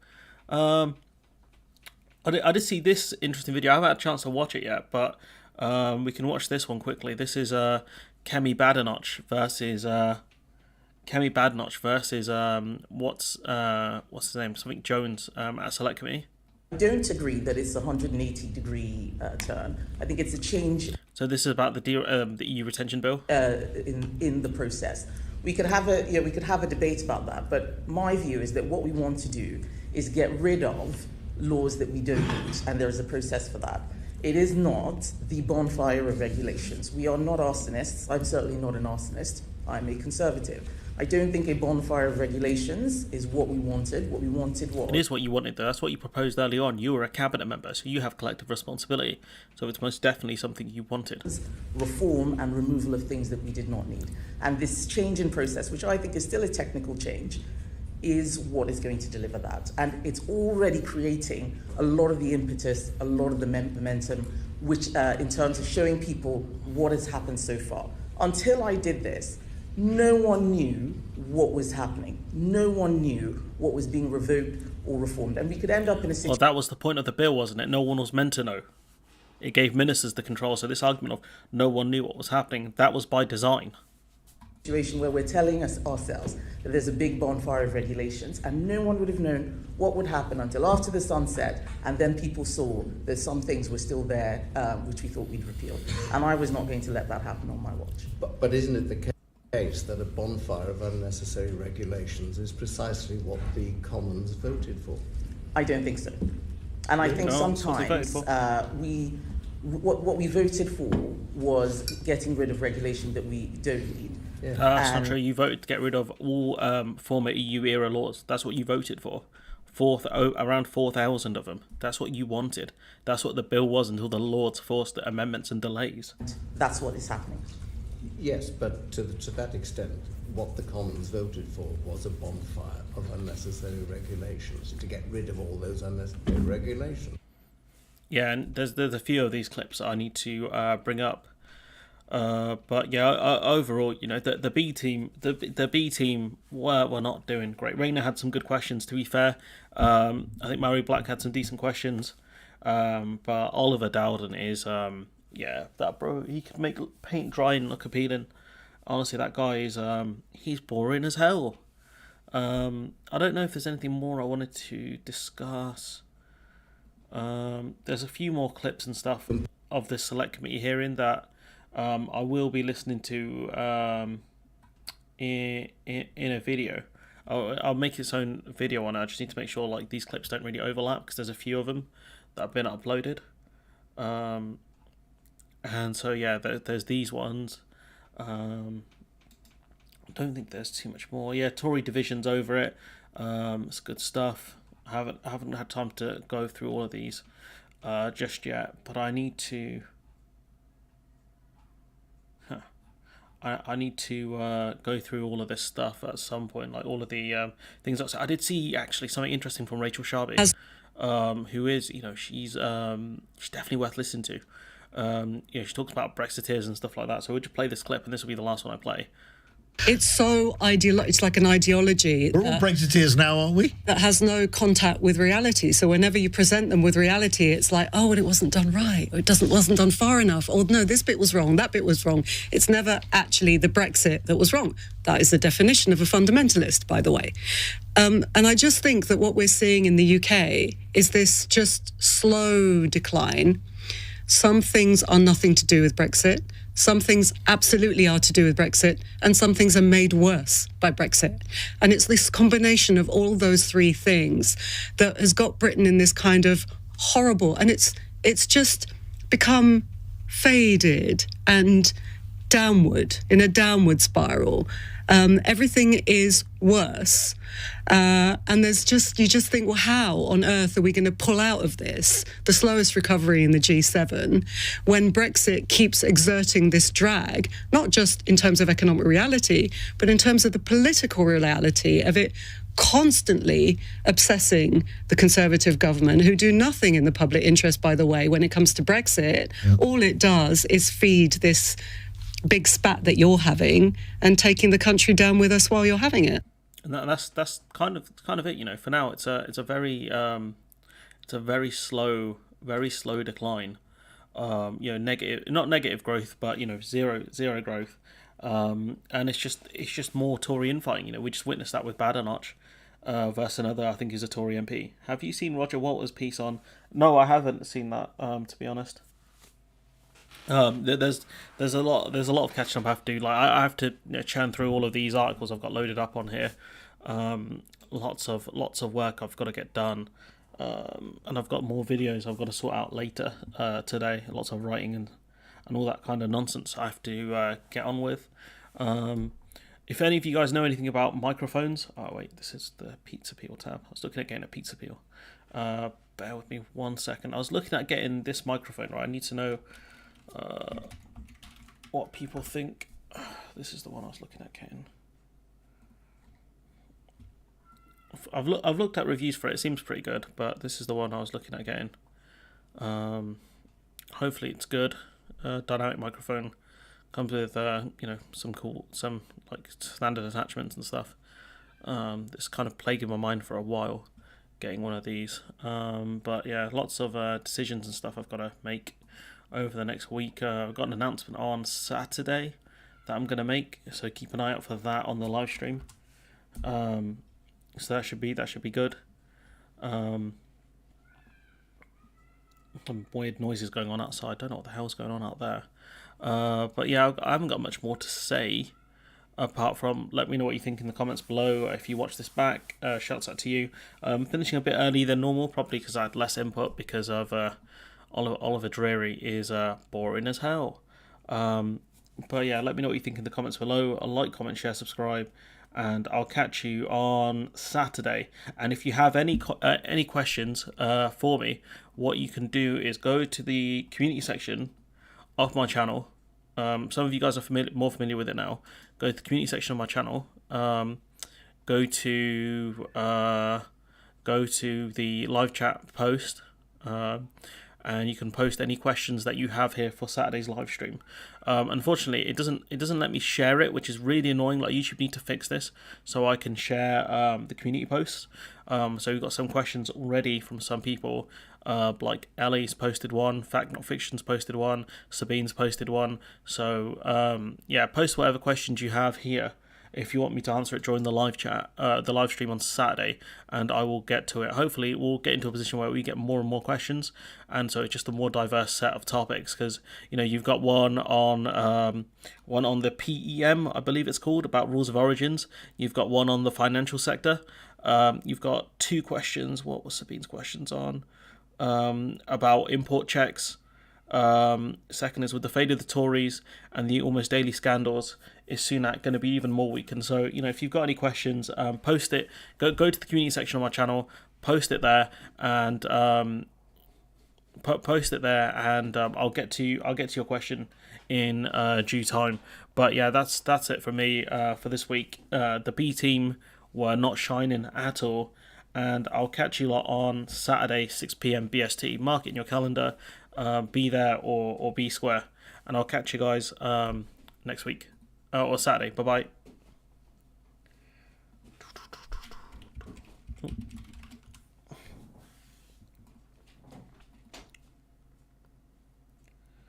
I did see this interesting video. I haven't had a chance to watch it yet, but we can watch this one quickly. This is Kemi Badenoch versus what's his name? Something Jones at Select Committee. I don't agree that it's a 180-degree turn. I think it's a change. So this is about the EU retention bill. In the process, we could have a debate about that. But my view is that what we want to do is get rid of laws that we don't need, and there is a process for that. It is not the bonfire of regulations. We are not arsonists. I'm certainly not an arsonist. I'm a conservative. I don't think a bonfire of regulations is what we wanted. What we wanted was... It is what you wanted, though. That's what you proposed early on. You were a cabinet member, so you have collective responsibility. So it's most definitely something you wanted. Reform and removal of things that we did not need. And this change in process, which I think is still a technical change, is what is going to deliver that. And it's already creating a lot of the impetus, a lot of the momentum, which in terms of showing people what has happened so far. Until I did this, no one knew what was happening. No one knew what was being revoked or reformed. And we could end up in a situation... Well, that was the point of the bill, wasn't it? No one was meant to know. It gave ministers the control. So this argument of no one knew what was happening, that was by design. Situation where we're telling ourselves that there's a big bonfire of regulations and no one would have known what would happen until after the sunset, and then people saw that some things were still there which we thought we'd repeal. And I was not going to let that happen on my watch. But isn't it the case that a bonfire of unnecessary regulations is precisely what the Commons voted for? I don't think so. And I think sometimes what we voted for was getting rid of regulation that we don't need. Yeah. That's not true. You voted to get rid of all former EU era laws. That's what you voted for. Around 4,000 of them. That's what you wanted. That's what the bill was until the Lords forced amendments and delays. That's what is happening. Yes, but to that extent, what the Commons voted for was a bonfire of unnecessary regulations to get rid of all those unnecessary regulations. Yeah, and there's a few of these clips I need to bring up. But yeah, overall, you know, the B team, the B team were not doing great. Rainer had some good questions, to be fair. I think Mary Black had some decent questions. But Oliver Dowden is, that bro, he could make paint dry and look appealing. Honestly, that guy is, he's boring as hell. I don't know if there's anything more I wanted to discuss. There's a few more clips and stuff of the select committee hearing that I will be listening to in a video. I'll make its own video on it. I just need to make sure like these clips don't really overlap because there's a few of them that have been uploaded. And so yeah, there's these ones. I don't think there's too much more. Yeah, Tory division's over it. It's good stuff. I haven't had time to go through all of these just yet, but I need to. I need to go through all of this stuff at some point, like all of the things. I did see actually something interesting from Rachel Sharby, who is, you know, she's definitely worth listening to. You know, she talks about Brexiteers and stuff like that. So we'll just play this clip, and this will be the last one I play. It's so it's like an ideology. We're all Brexiteers now, aren't we? That has no contact with reality. So whenever you present them with reality, it's like, oh, well, it wasn't done right, or wasn't done far enough, or no, this bit was wrong, that bit was wrong. It's never actually the Brexit that was wrong. That is the definition of a fundamentalist, by the way. And I just think that what we're seeing in the UK is this just slow decline. Some things are nothing to do with Brexit. Some things absolutely are to do with Brexit, and some things are made worse by Brexit. And it's this combination of all those three things that has got Britain in this kind of horrible, and it's just become faded and downward, in a downward spiral. Everything is worse. And you just think, well, how on earth are we going to pull out of this, the slowest recovery in the G7, when Brexit keeps exerting this drag, not just in terms of economic reality, but in terms of the political reality of it constantly obsessing the Conservative government, who do nothing in the public interest, by the way, when it comes to Brexit. Yeah. All it does is feed this big spat that you're having and taking the country down with us while you're having it. And that's kind of it. You know, for now it's a very slow decline. You know, not negative growth, but you know, zero growth. And it's just more Tory infighting. You know, we just witnessed that with Badenoch versus another, I think, is a Tory MP. Have you seen Roger Walter's piece on? No, I haven't seen that. To be honest. There's a lot of catching up I have to do. Like I have to churn through all of these articles I've got loaded up on here. Lots of work I've got to get done, and I've got more videos I've got to sort out later today. Lots of writing and all that kind of nonsense I have to get on with. If any of you guys know anything about microphones, oh wait, this is the Pizza Peel tab. I was looking at getting a Pizza Peel. Bear with me 1 second. I was looking at getting this microphone. Right, I need to know what people think. This is the one I was looking at getting. I've looked at reviews for it. It seems pretty good, but this is the one I was looking at getting. Hopefully it's good. Dynamic microphone, comes with some like standard attachments and stuff. It's kind of plaguing my mind for a while, getting one of these. But yeah, lots of decisions and stuff I've got to make over the next week. I've got an announcement on Saturday that I'm going to make, so keep an eye out for that on the live stream. So that should be good. Some weird noises going on outside. Don't know what the hell's going on out there. But yeah, I haven't got much more to say apart from let me know what you think in the comments below. If you watch this back, shouts out to you. Finishing a bit early than normal, probably because I had less input because of Oliver Dreary is boring as hell. But yeah, let me know what you think in the comments below. Like, comment, share, subscribe, and I'll catch you on Saturday. And if you have any questions for me, what you can do is go to the community section of my channel. Some of you guys are more familiar with it now. go to the community section of my channel. Go to the live chat post, and you can post any questions that you have here for Saturday's live stream. Unfortunately, it doesn't let me share it, which is really annoying. Like, YouTube need to fix this so I can share the community posts. So we've got some questions already from some people. Like Ellie's posted one, Fact Not Fiction's posted one, Sabine's posted one. So yeah, post whatever questions you have here if you want me to answer it during the live chat, the live stream on Saturday, and I will get to it. Hopefully we'll get into a position where we get more and more questions, and so it's just a more diverse set of topics, because you've got one on the PEM, I believe it's called, about rules of origins. You've got one on the financial sector. You've got 2 questions. What was Sabine's questions on? About import checks. Second is, with the fate of the Tories and the almost daily scandals, is Sunak going to be even more weakened? So, if you've got any questions, post it. Go to the community section of my channel, post it there, and I'll get to your question in due time. But yeah, that's it from me for this week. The B team were not shining at all, and I'll catch you lot on Saturday, 6 p.m. BST. Mark it in your calendar. Be there or be square, and I'll catch you guys next week or Saturday. Bye bye.